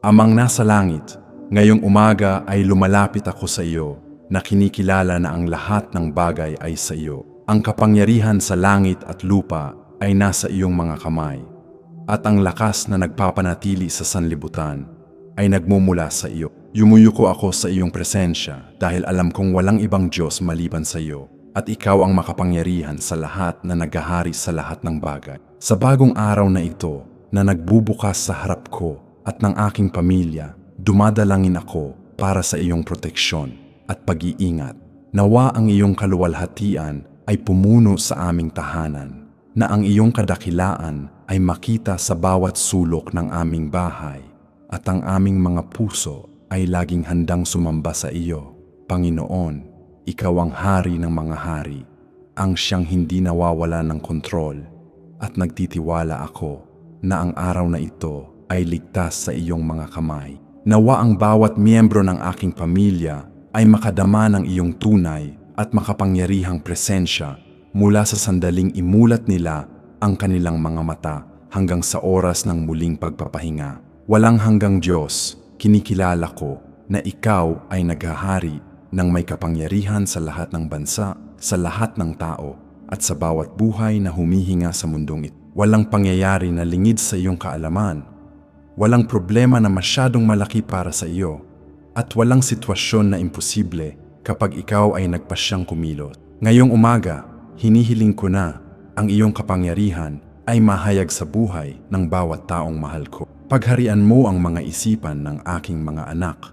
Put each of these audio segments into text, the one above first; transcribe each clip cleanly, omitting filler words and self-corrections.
Amang nasa langit, ngayong umaga ay lumalapit ako sa iyo na kinikilala na ang lahat ng bagay ay sa iyo. Ang kapangyarihan sa langit at lupa ay nasa iyong mga kamay, at ang lakas na nagpapanatili sa sanlibutan ay nagmumula sa iyo. Yumuyuko ako sa iyong presensya dahil alam kong walang ibang Diyos maliban sa iyo, at ikaw ang makapangyarihan sa lahat na naghahari sa lahat ng bagay. Sa bagong araw na ito na nagbubukas sa harap ko at ng aking pamilya, dumadalangin ako para sa iyong proteksyon at pag-iingat. Nawa ang iyong kaluwalhatian ay pumuno sa aming tahanan, na ang iyong kadakilaan ay makita sa bawat sulok ng aming bahay, at ang aming mga puso ay laging handang sumamba sa iyo. Panginoon, ikaw ang hari ng mga hari, ang siyang hindi nawawala ng kontrol, at nagtitiwala ako na ang araw na ito ay ligtas sa iyong mga kamay. Nawa ang bawat miyembro ng aking pamilya ay makadama ng iyong tunay at makapangyarihang presensya mula sa sandaling imulat nila ang kanilang mga mata hanggang sa oras ng muling pagpapahinga. Walang hanggang Diyos, kinikilala ko na ikaw ay naghahari ng may kapangyarihan sa lahat ng bansa, sa lahat ng tao, at sa bawat buhay na humihinga sa mundong ito. Walang pangyayari na lingid sa iyong kaalaman. Walang problema na masyadong malaki para sa iyo. At walang sitwasyon na imposible kapag ikaw ay nagpasyang kumilos. Ngayong umaga, hinihiling ko na ang iyong kapangyarihan ay mahayag sa buhay ng bawat taong mahal ko. Pagharian mo ang mga isipan ng aking mga anak,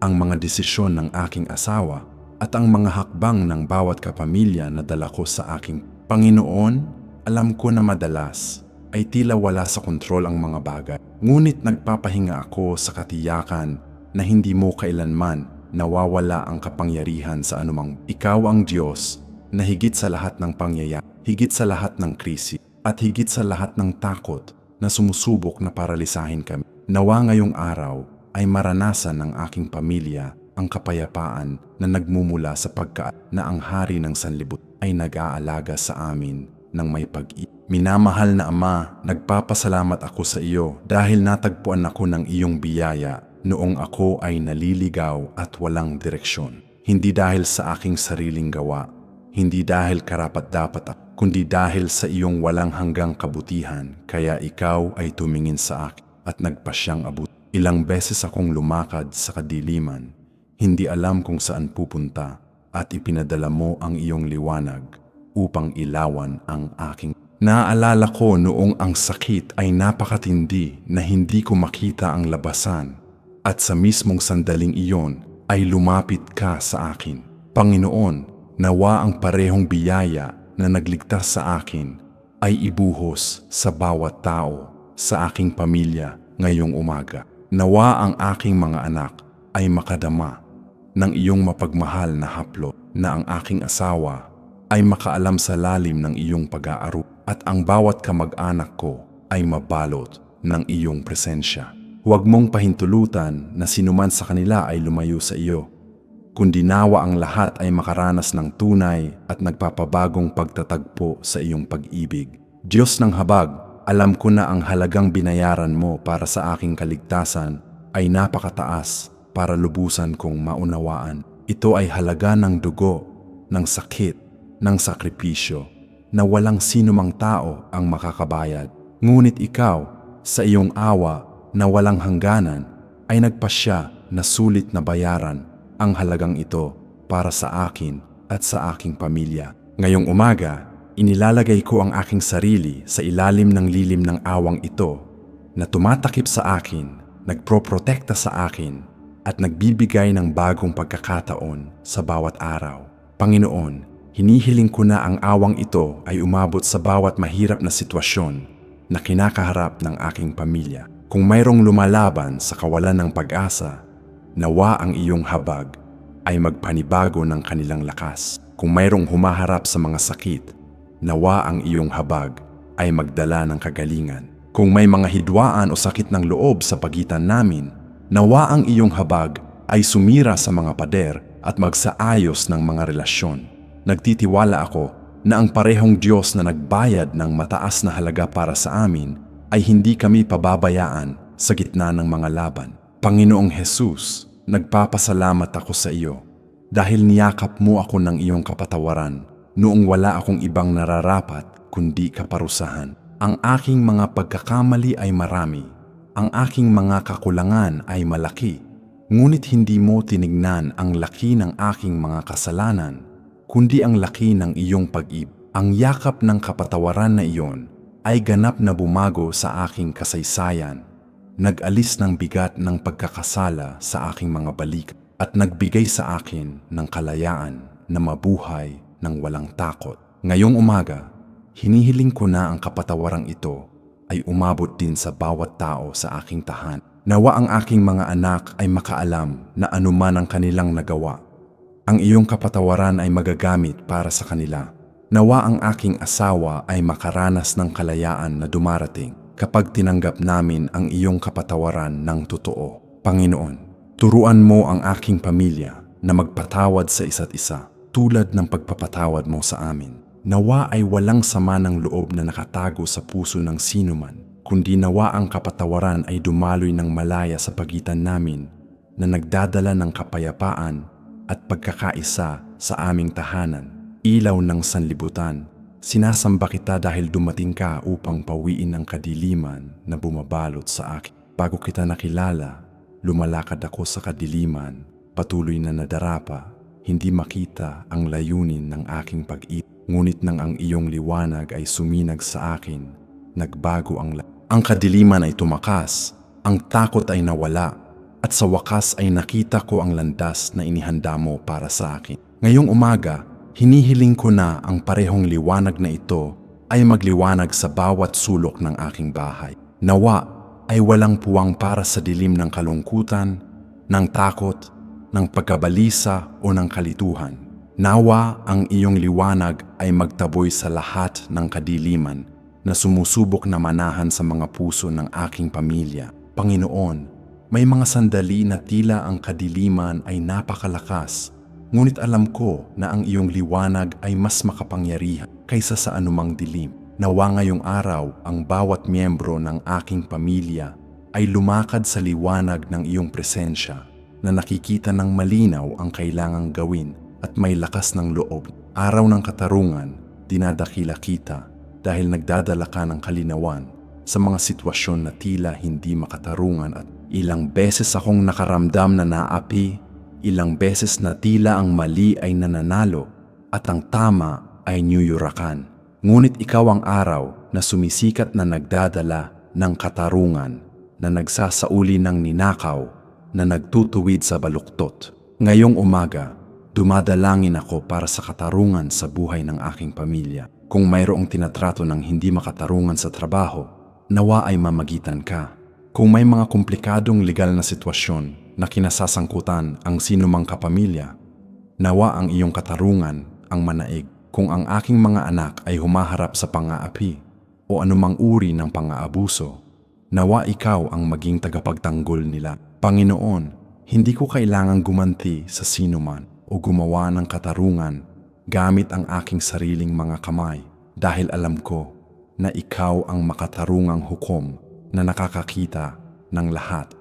ang mga desisyon ng aking asawa, at ang mga hakbang ng bawat kapamilya na dala ko sa aking Panginoon. Alam ko na madalas ay tila wala sa kontrol ang mga bagay. Ngunit nagpapahinga ako sa katiyakan na hindi mo kailanman nawawala ang kapangyarihan sa anumang. Ikaw ang Diyos na higit sa lahat ng pangyayari, higit sa lahat ng krisis, at higit sa lahat ng takot na sumusubok na paralisahin kami. Nawa ngayong araw ay maranasan ng aking pamilya ang kapayapaan na nagmumula sa na ang hari ng sanlibut ay nag-aalaga sa amin ng may pag-ibig. Minamahal na Ama, nagpapasalamat ako sa iyo dahil natagpuan ako ng iyong biyaya noong ako ay naliligaw at walang direksyon. Hindi dahil sa aking sariling gawa, hindi dahil karapat-dapat ako, kundi dahil sa iyong walang hanggang kabutihan, kaya ikaw ay tumingin sa akin at nagpasyang abot. Ilang beses akong lumakad sa kadiliman, hindi alam kung saan pupunta, at ipinadala mo ang iyong liwanag upang ilawan ang aking. Naaalala ko noong ang sakit ay napakatindi na hindi ko makita ang labasan, at sa mismong sandaling iyon ay lumapit ka sa akin. Panginoon, nawa ang parehong biyaya na nagligtas sa akin ay ibuhos sa bawat tao sa aking pamilya ngayong umaga. Nawa ang aking mga anak ay makadama ng iyong mapagmahal na haplo, na ang aking asawa ay makaalam sa lalim ng iyong pag-aaruga, at ang bawat kamag-anak ko ay mabalot ng iyong presensya. Huwag mong pahintulutan na sinuman sa kanila ay lumayo sa iyo, kundi nawa ang lahat ay makaranas ng tunay at nagpapabagong pagtatagpo sa iyong pag-ibig. Diyos ng habag, alam ko na ang halagang binayaran mo para sa aking kaligtasan ay napakataas para lubusan kong maunawaan. Ito ay halaga ng dugo, ng sakit, ng sakripisyo, na walang sinumang tao ang makakabayad. Ngunit ikaw, sa iyong awa na walang hangganan, ay nagpasya na sulit na bayaran ang halagang ito para sa akin at sa aking pamilya. Ngayong umaga, inilalagay ko ang aking sarili sa ilalim ng lilim ng awang ito na tumatakip sa akin, nagproprotekta sa akin, at nagbibigay ng bagong pagkakataon sa bawat araw. Panginoon, hinihiling ko na ang awang ito ay umabot sa bawat mahirap na sitwasyon na kinakaharap ng aking pamilya. Kung mayroong lumalaban sa kawalan ng pag-asa, nawa ang iyong habag ay magpanibago ng kanilang lakas. Kung mayroong humaharap sa mga sakit, nawa ang iyong habag ay magdala ng kagalingan. Kung may mga hidwaan o sakit ng loob sa pagitan namin, nawa ang iyong habag ay sumira sa mga pader at magsaayos ng mga relasyon. Nagtitiwala ako na ang parehong Diyos na nagbayad ng mataas na halaga para sa amin ay hindi kami pababayaan sa gitna ng mga laban. Panginoong Jesus, nagpapasalamat ako sa iyo dahil niyakap mo ako ng iyong kapatawaran noong wala akong ibang nararapat kundi kaparusahan. Ang aking mga pagkakamali ay marami, ang aking mga kakulangan ay malaki, ngunit hindi mo tinignan ang laki ng aking mga kasalanan, kundi ang laki ng iyong pag-ibig. Ang yakap ng kapatawaran na iyon ay ganap na bumago sa aking kasaysayan, nag-alis ng bigat ng pagkakasala sa aking mga balik at nagbigay sa akin ng kalayaan na mabuhay ng walang takot. Ngayong umaga, hinihiling ko na ang kapatawarang ito ay umabot din sa bawat tao sa aking tahan. Nawa ang aking mga anak ay makaalam na anuman ang kanilang nagawa, ang iyong kapatawaran ay magagamit para sa kanila. Nawa ang aking asawa ay makaranas ng kalayaan na dumarating kapag tinanggap namin ang iyong kapatawaran ng totoo. Panginoon, turuan mo ang aking pamilya na magpatawad sa isa't isa tulad ng pagpapatawad mo sa amin. Nawa ay walang sama ng loob na nakatago sa puso ng sinuman, kundi nawa ang kapatawaran ay dumaloy ng malaya sa pagitan namin na nagdadala ng kapayapaan at pagkakaisa sa aming tahanan. Ilaw ng sanlibutan, sinasamba kita dahil dumating ka upang pawiin ang kadiliman na bumabalot sa akin. Bago kita nakilala, lumalakad ako sa kadiliman, patuloy na nadarapa, hindi makita ang layunin ng aking pag-ibig. Ngunit nang ang iyong liwanag ay suminag sa akin, nagbago ang lahat. Ang kadiliman ay tumakas, ang takot ay nawala, at sa wakas ay nakita ko ang landas na inihanda mo para sa akin. Ngayong umaga, hinihiling ko na ang parehong liwanag na ito ay magliwanag sa bawat sulok ng aking bahay. Nawa ay walang puwang para sa dilim ng kalungkutan, ng takot, ng pagkabalisa o ng kalituhan. Nawa ang iyong liwanag ay magtaboy sa lahat ng kadiliman na sumusubok na manahan sa mga puso ng aking pamilya. Panginoon, may mga sandali na tila ang kadiliman ay napakalakas, ngunit alam ko na ang iyong liwanag ay mas makapangyarihan kaysa sa anumang dilim. Nawa ngayong araw ang bawat miyembro ng aking pamilya ay lumakad sa liwanag ng iyong presensya na nakikita ng malinaw ang kailangang gawin at may lakas ng loob. Araw ng katarungan, dinadakila kita dahil nagdadala ka ng kalinawan sa mga sitwasyon na tila hindi makatarungan at ilang beses akong nakaramdam na naapi, ilang beses na tila ang mali ay nananalo at ang tama ay niyuyurakan. Ngunit ikaw ang araw na sumisikat na nagdadala ng katarungan, na nagsasauli ng ninakaw, na nagtutuwid sa baluktot. Ngayong umaga, dumadalangin ako para sa katarungan sa buhay ng aking pamilya. Kung mayroong tinatrato ng hindi makatarungan sa trabaho, nawa ay mamagitan ka. Kung may mga komplikadong legal na sitwasyon na kinasasangkutan ang sinumang kapamilya, nawa ang iyong katarungan ang manaig. Kung ang aking mga anak ay humaharap sa pang-aapi o anumang uri ng pang-aabuso, nawa ikaw ang maging tagapagtanggol nila. Panginoon, hindi ko kailangang gumanti sa sinuman o gumawa ng katarungan gamit ang aking sariling mga kamay dahil alam ko na ikaw ang makatarungang hukom na nakakakita ng lahat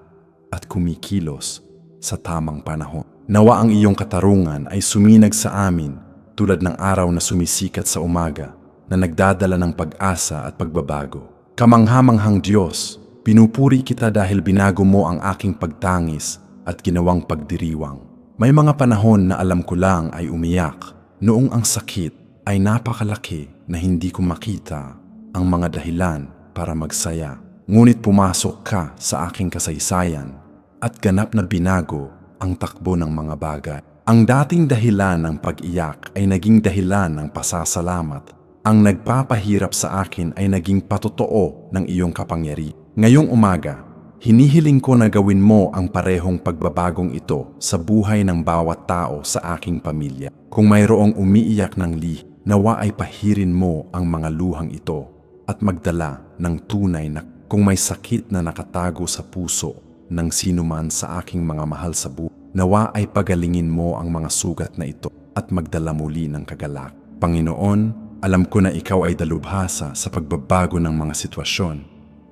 at kumikilos sa tamang panahon. Nawa ang iyong katarungan ay suminag sa amin tulad ng araw na sumisikat sa umaga na nagdadala ng pag-asa at pagbabago. Kamanghamanghang Diyos, pinupuri kita dahil binago mo ang aking pagtangis at ginawang pagdiriwang. May mga panahon na alam ko lang ay umiyak, noong ang sakit ay napakalaki na hindi ko makita ang mga dahilan para magsaya. Ngunit pumasok ka sa aking kasaysayan at ganap na binago ang takbo ng mga bagay. Ang dating dahilan ng pag-iyak ay naging dahilan ng pasasalamat. Ang nagpapahirap sa akin ay naging patotoo ng iyong kapangyarihan. Ngayong umaga, hinihiling ko na gawin mo ang parehong pagbabagong ito sa buhay ng bawat tao sa aking pamilya. Kung mayroong umiiyak ng nawa ay pahirin mo ang mga luhang ito at magdala ng tunay na kung may sakit na nakatago sa puso ng sinuman sa aking mga mahal sa buhay, nawa ay pagalingin mo ang mga sugat na ito at magdala muli ng kagalak. Panginoon, alam ko na ikaw ay dalubhasa sa pagbabago ng mga sitwasyon,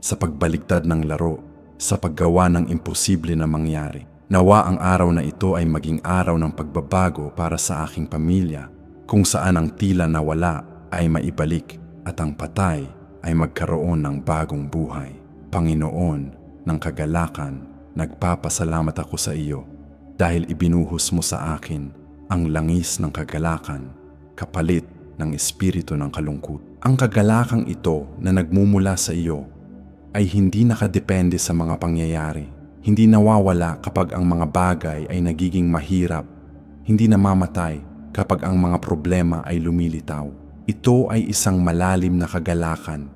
sa pagbaligtad ng laro sa paggawa ng imposible na mangyari. Nawa ang araw na ito ay maging araw ng pagbabago para sa aking pamilya, kung saan ang tila nawala ay maibalik at ang patay ay magkaroon ng bagong buhay. Panginoon ng kagalakan, nagpapasalamat ako sa iyo dahil ibinuhos mo sa akin ang langis ng kagalakan, kapalit ng espiritu ng kalungkot. Ang kagalakang ito na nagmumula sa iyo ay hindi nakadepende sa mga pangyayari. Hindi nawawala kapag ang mga bagay ay nagiging mahirap. Hindi namamatay kapag ang mga problema ay lumilitaw. Ito ay isang malalim na kagalakan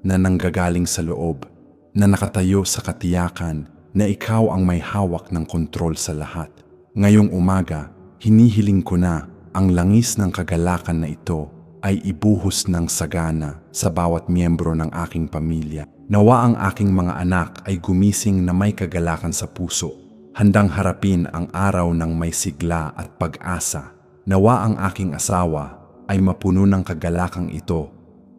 na nanggagaling sa loob, na nakatayo sa katiyakan na ikaw ang may hawak ng kontrol sa lahat. Ngayong umaga, hinihiling ko na ang langis ng kagalakan na ito ay ibuhos ng sagana sa bawat miyembro ng aking pamilya. Nawa ang aking mga anak ay gumising na may kagalakan sa puso, handang harapin ang araw ng may sigla at pag-asa. Nawa ang aking asawa ay mapuno ng kagalakang ito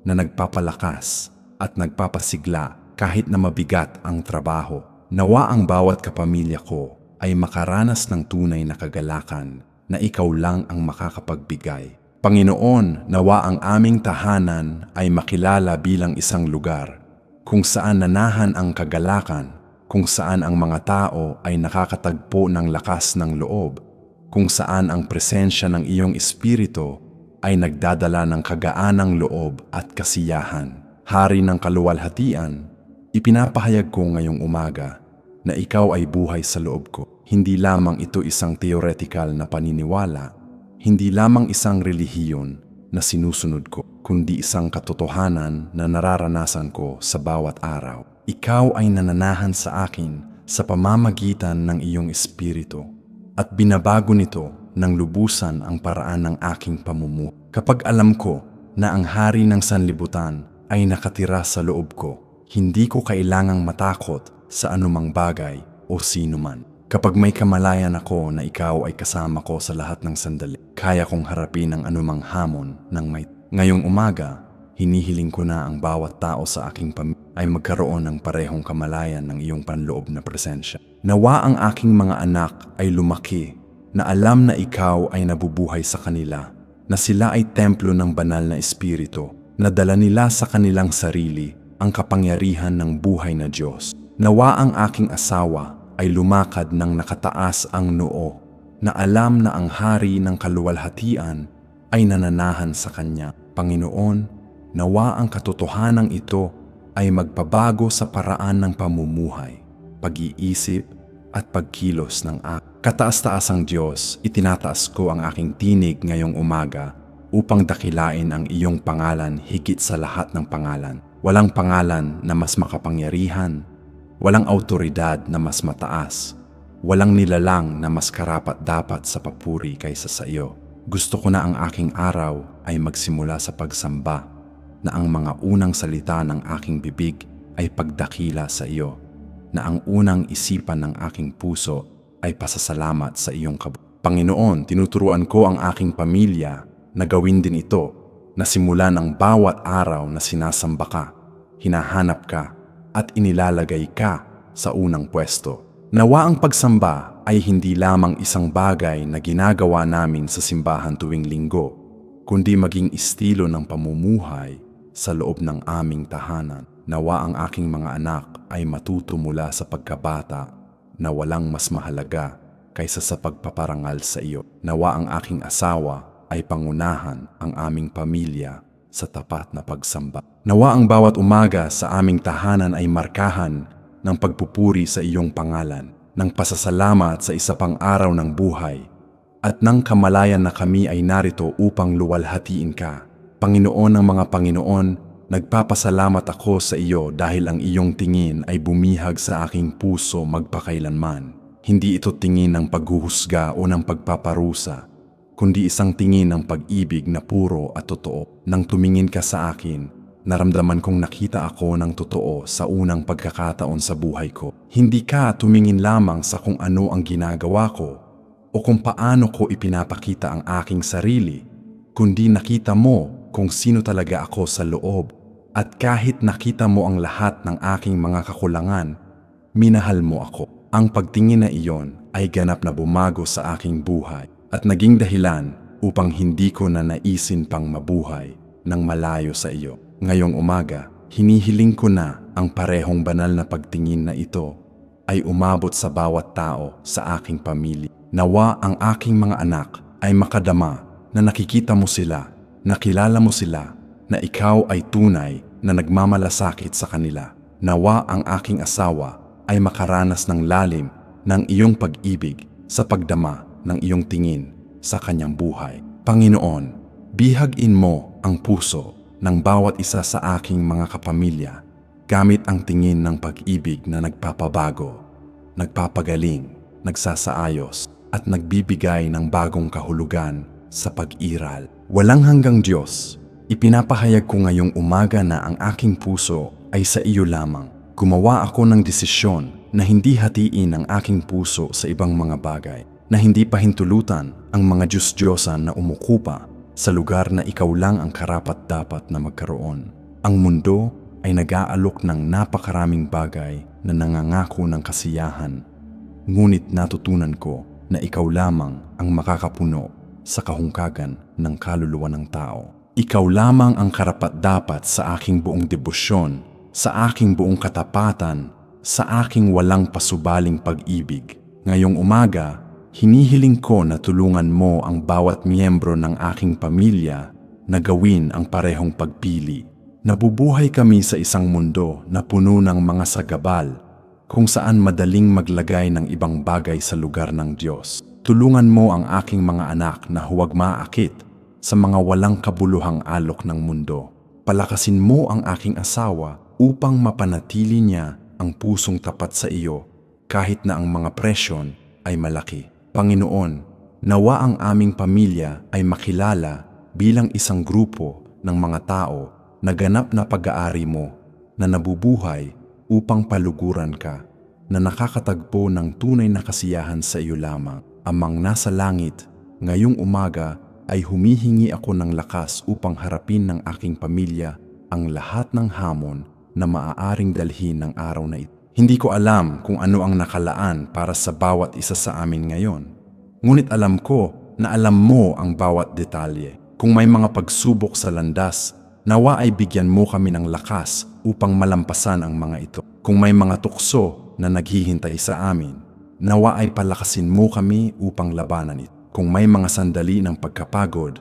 na nagpapalakas at nagpapasigla kahit na mabigat ang trabaho. Nawa ang bawat kapamilya ko ay makaranas ng tunay na kagalakan na ikaw lang ang makakapagbigay. Panginoon, nawa ang aming tahanan ay makilala bilang isang lugar kung saan nanahan ang kagalakan, kung saan ang mga tao ay nakakatagpo ng lakas ng loob, kung saan ang presensya ng iyong espiritu ay nagdadala ng kagaanang loob at kasiyahan. Hari ng kaluwalhatian, ipinapahayag ko ngayong umaga na ikaw ay buhay sa loob ko. Hindi lamang ito isang theoretical na paniniwala, hindi lamang isang relihiyon na sinusunod ko, kundi isang katotohanan na nararanasan ko sa bawat araw. Ikaw ay nananahan sa akin sa pamamagitan ng iyong espiritu at binabago nito ng lubusan ang paraan ng aking pamumuhay. Kapag alam ko na ang hari ng sanlibutan ay nakatira sa loob ko, hindi ko kailangang matakot sa anumang bagay o sino man. Kapag may kamalayan ako na ikaw ay kasama ko sa lahat ng sandali, kaya kong harapin ang anumang hamon ng may. Ngayong umaga, hinihiling ko na ang bawat tao sa aking pamilya ay magkaroon ng parehong kamalayan ng iyong panloob na presensya. Nawa ang aking mga anak ay lumaki na alam na ikaw ay nabubuhay sa kanila, na sila ay templo ng banal na espiritu, na dala nila sa kanilang sarili ang kapangyarihan ng buhay na Diyos. Nawa ang aking asawa ay lumakad ng nakataas ang noo, na alam na ang hari ng kaluwalhatian ay nananahan sa kanya. Panginoon, nawa ang katotohanan ito ay magpabago sa paraan ng pamumuhay, pag-iisip at pagkilos ng kataas-taasang Diyos. Itinataas ko ang aking tinig ngayong umaga upang dakilain ang iyong pangalan higit sa lahat ng pangalan. Walang pangalan na mas makapangyarihan, walang awtoridad na mas mataas, walang nilalang na mas karapat-dapat sa papuri kaysa sa iyo. Gusto ko na ang aking araw ay magsimula sa pagsamba, na ang mga unang salita ng aking bibig ay pagdakila sa iyo, na ang unang isipan ng aking puso ay pasasalamat sa iyong Panginoon, tinuturuan ko ang aking pamilya na gawin din ito, na simulan ang bawat araw na sinasamba ka, hinahanap ka, at inilalagay ka sa unang pwesto. Nawa ang pagsamba ay hindi lamang isang bagay na ginagawa namin sa simbahan tuwing linggo, kundi maging estilo ng pamumuhay sa loob ng aming tahanan. Nawa ang aking mga anak ay matuto mula sa pagkabata na walang mas mahalaga kaysa sa pagpaparangal sa iyo. Nawa ang aking asawa ay pangunahan ang aming pamilya sa tapat na pagsamba. Nawa ang bawat umaga sa aming tahanan ay markahan ng pagpupuri sa iyong pangalan, ng pasasalamat sa isa pang araw ng buhay, at ng kamalayan na kami ay narito upang luwalhatiin ka. Panginoon ng mga Panginoon, nagpapasalamat ako sa iyo dahil ang iyong tingin ay bumihag sa aking puso magpakailanman. Hindi ito tingin ng paghuhusga o ng pagpaparusa, kundi isang tingin ng pag-ibig na puro at totoo. Nang tumingin ka sa akin, naramdaman kong nakita ako ng totoo sa unang pagkakataon sa buhay ko. Hindi ka tumingin lamang sa kung ano ang ginagawa ko o kung paano ko ipinapakita ang aking sarili, kundi nakita mo kung sino talaga ako sa loob. At kahit nakita mo ang lahat ng aking mga kakulangan, minahal mo ako. Ang pagtingin na iyon ay ganap na bumago sa aking buhay at naging dahilan upang hindi ko na naisin pang mabuhay ng malayo sa iyo. Ngayong umaga, hinihiling ko na ang parehong banal na pagtingin na ito ay umabot sa bawat tao sa aking pamilya. Nawa ang aking mga anak ay makadama na nakikita mo sila, nakilala mo sila, na ikaw ay tunay na nagmamalasakit sa kanila. Nawa ang aking asawa ay makaranas ng lalim ng iyong pag-ibig sa pagdama ng iyong tingin sa kanyang buhay. Panginoon, bihagin mo ang puso ng bawat isa sa aking mga kapamilya gamit ang tingin ng pag-ibig na nagpapabago, nagpapagaling, nagsasaayos, at nagbibigay ng bagong kahulugan sa pag-iral. Walang hanggang Diyos, ipinapahayag ko ngayong umaga na ang aking puso ay sa iyo lamang. Gumawa ako ng desisyon na hindi hatiin ang aking puso sa ibang mga bagay, na hindi pahintulutan ang mga Diyos-Diyosan na umukupa sa lugar na ikaw lang ang karapat-dapat na magkaroon. Ang mundo ay nag-aalok ng napakaraming bagay na nangangako ng kasiyahan, ngunit natutunan ko na ikaw lamang ang makakapuno sa kahungkagan ng kaluluwa ng tao. Ikaw lamang ang karapat-dapat sa aking buong debosyon, sa aking buong katapatan, sa aking walang pasubaling pag-ibig. Ngayong umaga, hinihiling ko na tulungan mo ang bawat miyembro ng aking pamilya na gawin ang parehong pagpili. Nabubuhay kami sa isang mundo na puno ng mga sagabal, kung saan madaling maglagay ng ibang bagay sa lugar ng Diyos. Tulungan mo ang aking mga anak na huwag maakit sa mga walang kabuluhang alok ng mundo. Palakasin mo ang aking asawa upang mapanatili niya ang pusong tapat sa iyo kahit na ang mga presyon ay malaki. Panginoon, nawa ang aming pamilya ay makilala bilang isang grupo ng mga tao na ganap na pag-aari mo, na nabubuhay upang paluguran ka, na nakakatagpo ng tunay na kasiyahan sa iyo lamang. Amang nasa langit, ngayong umaga ay humihingi ako ng lakas upang harapin ng aking pamilya ang lahat ng hamon na maaaring dalhin ng araw na ito. Hindi ko alam kung ano ang nakalaan para sa bawat isa sa amin ngayon. Ngunit alam ko na alam mo ang bawat detalye. Kung may mga pagsubok sa landas, nawa ay bigyan mo kami ng lakas upang malampasan ang mga ito. Kung may mga tukso na naghihintay sa amin, nawa ay palakasin mo kami upang labanan ito. Kung may mga sandali ng pagkapagod,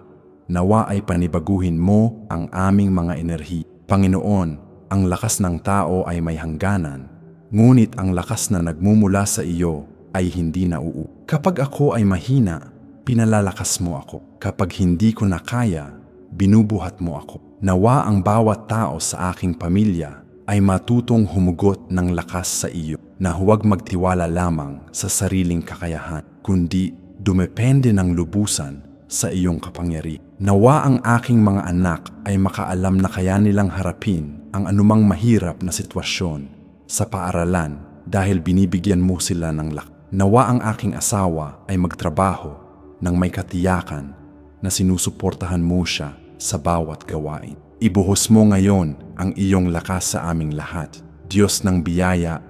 nawa ay panibaguhin mo ang aming mga enerhiya. Panginoon, ang lakas ng tao ay may hangganan, ngunit ang lakas na nagmumula sa iyo ay hindi nauuwi. Kapag ako ay mahina, pinalalakas mo ako. Kapag hindi ko na kaya, binubuhat mo ako. Nawa ang bawat tao sa aking pamilya ay matutong humugot ng lakas sa iyo, na huwag magtiwala lamang sa sariling kakayahan, kundi dumepende ng lubusan sa iyong kapangyarihan. Nawa ang aking mga anak ay makaalam na kaya nilang harapin ang anumang mahirap na sitwasyon sa paaralan dahil binibigyan mo sila ng lakas. Nawa ang aking asawa ay magtrabaho ng may katiyakan na sinusuportahan mo siya sa bawat gawain. Ibuhos mo ngayon ang iyong lakas sa aming lahat. Diyos ng biyaya,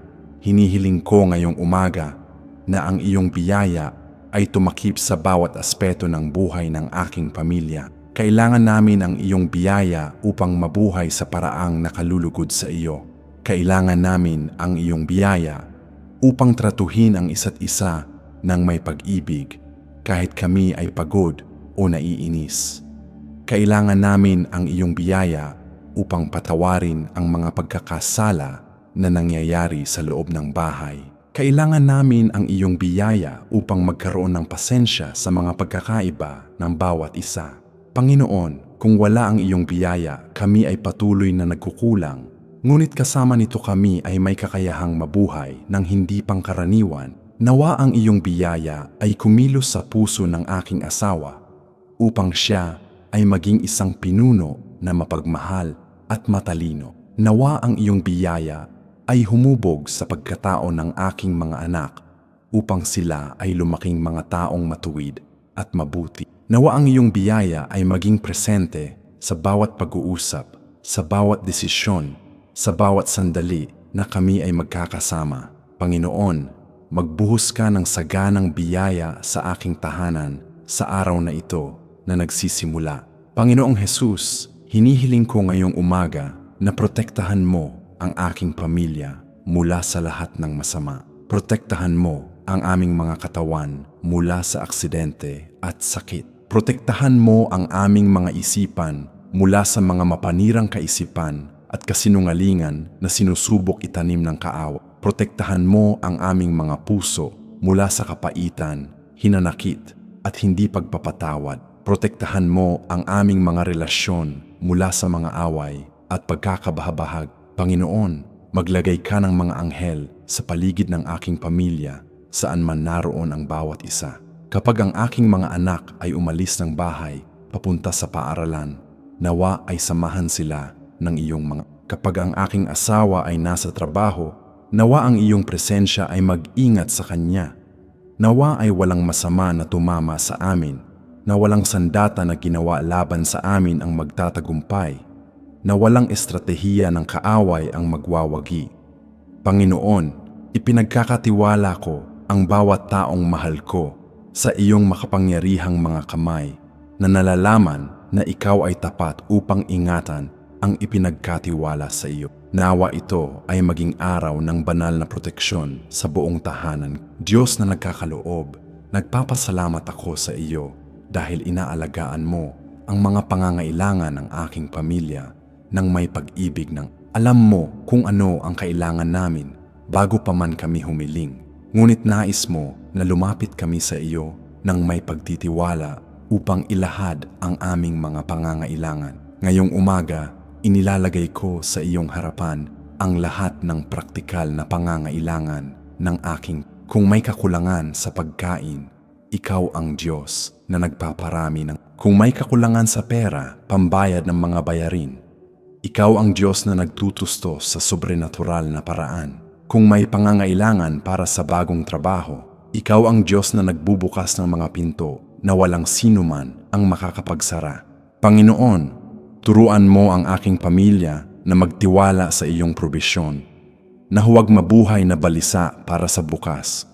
hinihiling ko ngayong umaga na ang iyong biyaya ay tumakip sa bawat aspeto ng buhay ng aking pamilya. Kailangan namin ang iyong biyaya upang mabuhay sa paraang nakalulugod sa iyo. Kailangan namin ang iyong biyaya upang tratuhin ang isa't isa ng may pag-ibig kahit kami ay pagod o naiinis. Kailangan namin ang iyong biyaya upang patawarin ang mga pagkakasala na nangyayari sa loob ng bahay. Kailangan namin ang iyong biyaya upang magkaroon ng pasensya sa mga pagkakaiba ng bawat isa. Panginoon, kung wala ang iyong biyaya, kami ay patuloy na nagkukulang. Ngunit kasama nito kami ay may kakayahang mabuhay ng hindi pangkaraniwan. Nawa ang iyong biyaya ay kumilos sa puso ng aking asawa upang siya ay maging isang pinuno na mapagmahal at matalino. Nawa ang iyong biyaya ay humubog sa pagkatao ng aking mga anak upang sila ay lumaking mga taong matuwid at mabuti. Nawa ang iyong biyaya ay maging presente sa bawat pag-uusap, sa bawat desisyon, sa bawat sandali na kami ay magkakasama. Panginoon, magbuhos ka ng saganang biyaya sa aking tahanan sa araw na ito na nagsisimula. Panginoong Jesus, hinihiling ko ngayong umaga na protektahan mo ang aking pamilya mula sa lahat ng masama. Protektahan mo ang aming mga katawan mula sa aksidente at sakit. Protektahan mo ang aming mga isipan mula sa mga mapanirang kaisipan at kasinungalingan na sinusubok itanim ng kaawa. Protektahan mo ang aming mga puso mula sa kapaitan, hinanakit at hindi pagpapatawad. Protektahan mo ang aming mga relasyon mula sa mga away at pagkakabahabahag. Panginoon, maglagay ka ng mga anghel sa paligid ng aking pamilya saan man naroon ang bawat isa. Kapag ang aking mga anak ay umalis ng bahay papunta sa paaralan, nawa ay samahan sila ng iyong mga. Kapag ang aking asawa ay nasa trabaho, nawa ang iyong presensya ay mag-ingat sa kanya. Nawa ay walang masama na tumama sa amin, na walang sandata na ginawa laban sa amin ang magtatagumpay, na walang estratehiya ng kaaway ang magwawagi. Panginoon, ipinagkakatiwala ko ang bawat taong mahal ko sa iyong makapangyarihang mga kamay na nalalaman na ikaw ay tapat upang ingatan ang ipinagkatiwala sa iyo. Nawa ito ay maging araw ng banal na proteksyon sa buong tahanan. Diyos na nagkakaloob, nagpapasalamat ako sa iyo dahil inaalagaan mo ang mga pangangailangan ng aking pamilya ng may pag-ibig ng alam mo kung ano ang kailangan namin bago pa man kami humiling. Ngunit nais mo na lumapit kami sa iyo ng may pagtitiwala upang ilahad ang aming mga pangangailangan. Ngayong umaga, inilalagay ko sa iyong harapan ang lahat ng praktikal na pangangailangan ng aking. Kung may kakulangan sa pagkain, ikaw ang Diyos na nagpaparami ng. Kung may kakulangan sa pera, pambayad ng mga bayarin, ikaw ang Diyos na nagtutusto sa sobrenatural na paraan. Kung may pangangailangan para sa bagong trabaho, ikaw ang Diyos na nagbubukas ng mga pinto na walang sinuman ang makakapagsara. Panginoon, turuan mo ang aking pamilya na magtiwala sa iyong probisyon, na huwag mabuhay na balisa para sa bukas,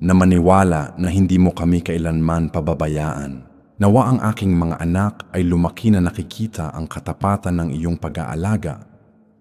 na maniwala na hindi mo kami kailanman pababayaan. Nawa ang aking mga anak ay lumaki na nakikita ang katapatan ng iyong pag-aalaga,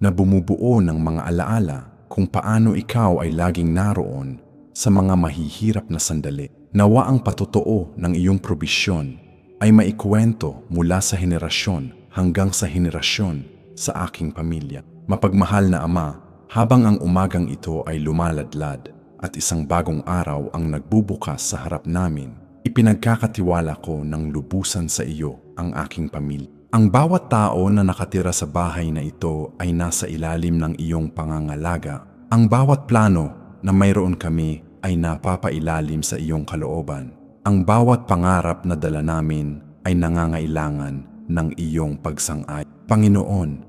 na bumubuo ng mga alaala kung paano ikaw ay laging naroon sa mga mahihirap na sandali. Nawa ang patotoo ng iyong probisyon ay maikwento mula sa henerasyon hanggang sa henerasyon sa aking pamilya. Mapagmahal na Ama, habang ang umagang ito ay lumaladlad at isang bagong araw ang nagbubukas sa harap namin, ipinagkakatiwala ko ng lubusan sa iyo ang aking pamilya. Ang bawat tao na nakatira sa bahay na ito ay nasa ilalim ng iyong pangangalaga. Ang bawat plano na mayroon kami ay napapailalim sa iyong kalooban. Ang bawat pangarap na dala namin ay nangangailangan ng iyong pagsang-ay. Panginoon,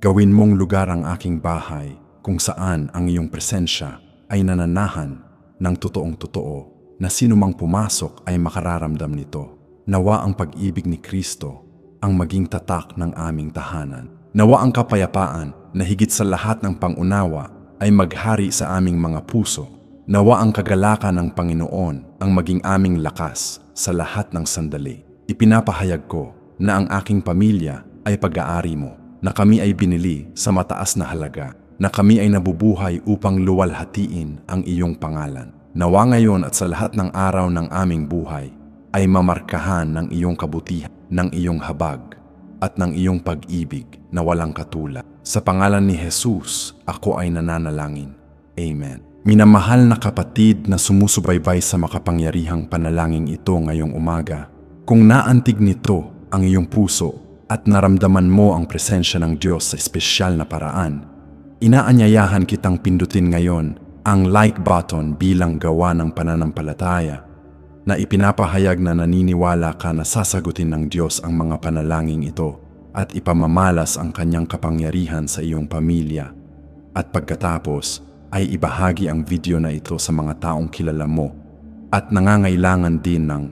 gawin mong lugar ang aking bahay kung saan ang iyong presensya ay nananahan ng totoong totoo, na sinumang pumasok ay makararamdam nito. Nawa ang pag-ibig ni Kristo ang maging tatak ng aming tahanan. Nawa ang kapayapaan na higit sa lahat ng pangunawa ay maghari sa aming mga puso. Nawa ang kagalakan ng Panginoon ang maging aming lakas sa lahat ng sandali. Ipinapahayag ko na ang aking pamilya ay pag-aari mo, na kami ay binili sa mataas na halaga, na kami ay nabubuhay upang luwalhatiin ang iyong pangalan. Nawa ngayon at sa lahat ng araw ng aming buhay ay mamarkahan ng iyong kabutihan, ng iyong habag at ng iyong pag-ibig na walang katulad. Sa pangalan ni Jesus, ako ay nananalangin. Amen. Minamahal na kapatid na sumusubaybay sa makapangyarihang panalangin ito ngayong umaga, kung naantig nito ang iyong puso at naramdaman mo ang presensya ng Diyos sa espesyal na paraan, inaanyayahan kitang pindutin ngayon ang like button bilang gawa ng pananampalataya na ipinapahayag na naniniwala ka na sasagutin ng Diyos ang mga panalangin ito at ipamamalas ang kanyang kapangyarihan sa iyong pamilya. At pagkatapos ay ibahagi ang video na ito sa mga taong kilala mo at nangangailangan din ng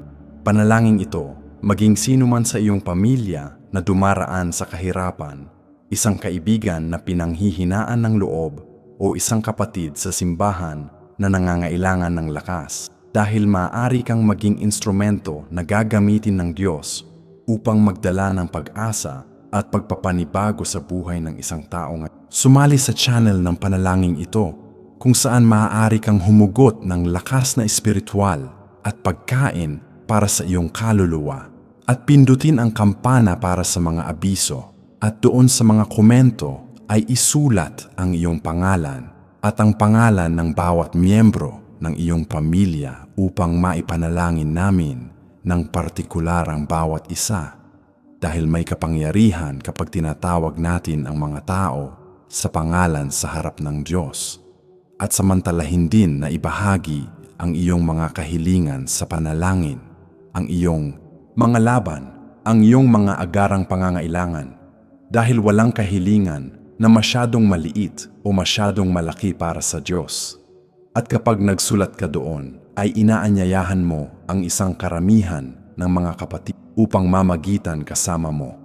panalangin ito, maging sino man sa iyong pamilya na dumaraan sa kahirapan, isang kaibigan na pinanghihinaan ng loob o isang kapatid sa simbahan na nangangailangan ng lakas dahil maaari kang maging instrumento na gagamitin ng Diyos upang magdala ng pag-asa at pagpapanibago sa buhay ng isang tao. Sumali sa channel ng panalangin ito kung saan maaari kang humugot ng lakas na espiritual at pagkain para sa iyong kaluluwa. At pindutin ang kampana para sa mga abiso. At doon sa mga komento ay isulat ang iyong pangalan at ang pangalan ng bawat miyembro ng iyong pamilya upang maipanalangin namin ng partikular ang bawat isa. Dahil may kapangyarihan kapag tinatawag natin ang mga tao sa pangalan sa harap ng Diyos. At samantalahin din na ibahagi ang iyong mga kahilingan sa panalangin, ang iyong mga laban, ang iyong mga agarang pangangailangan. Dahil walang kahilingan na masyadong maliit o masyadong malaki para sa Diyos. At kapag nagsulat ka doon, ay inaanyayahan mo ang isang karamihan ng mga kapatid upang mamagitan kasama mo.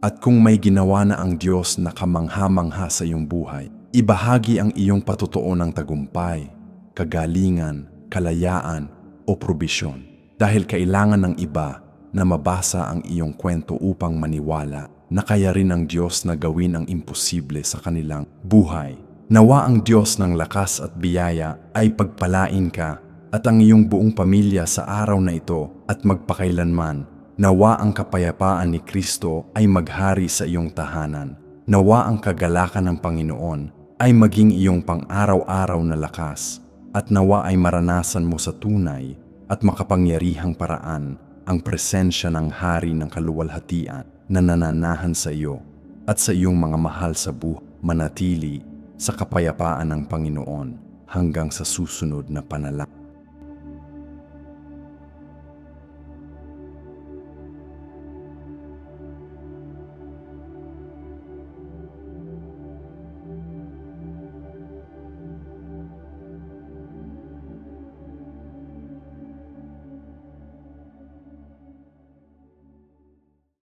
At kung may ginawa na ang Diyos na kamangha-mangha sa iyong buhay, ibahagi ang iyong patotoo ng tagumpay, kagalingan, kalayaan o probisyon. Dahil kailangan ng iba na mabasa ang iyong kwento upang maniwala na kaya rin ng Diyos na gawin ang imposible sa kanilang buhay. Nawa ang Diyos ng lakas at biyaya ay pagpalain ka at ang iyong buong pamilya sa araw na ito at magpakailanman. Nawa ang kapayapaan ni Kristo ay maghari sa iyong tahanan. Nawa ang kagalakan ng Panginoon ay maging iyong pang-araw-araw na lakas. At nawa ay maranasan mo sa tunay at makapangyarihang paraan ang presensya ng Hari ng Kaluwalhatian na nananahan sa iyo at sa iyong mga mahal sa buhay. Manatili sa kapayapaan ng Panginoon hanggang sa susunod na panalangin.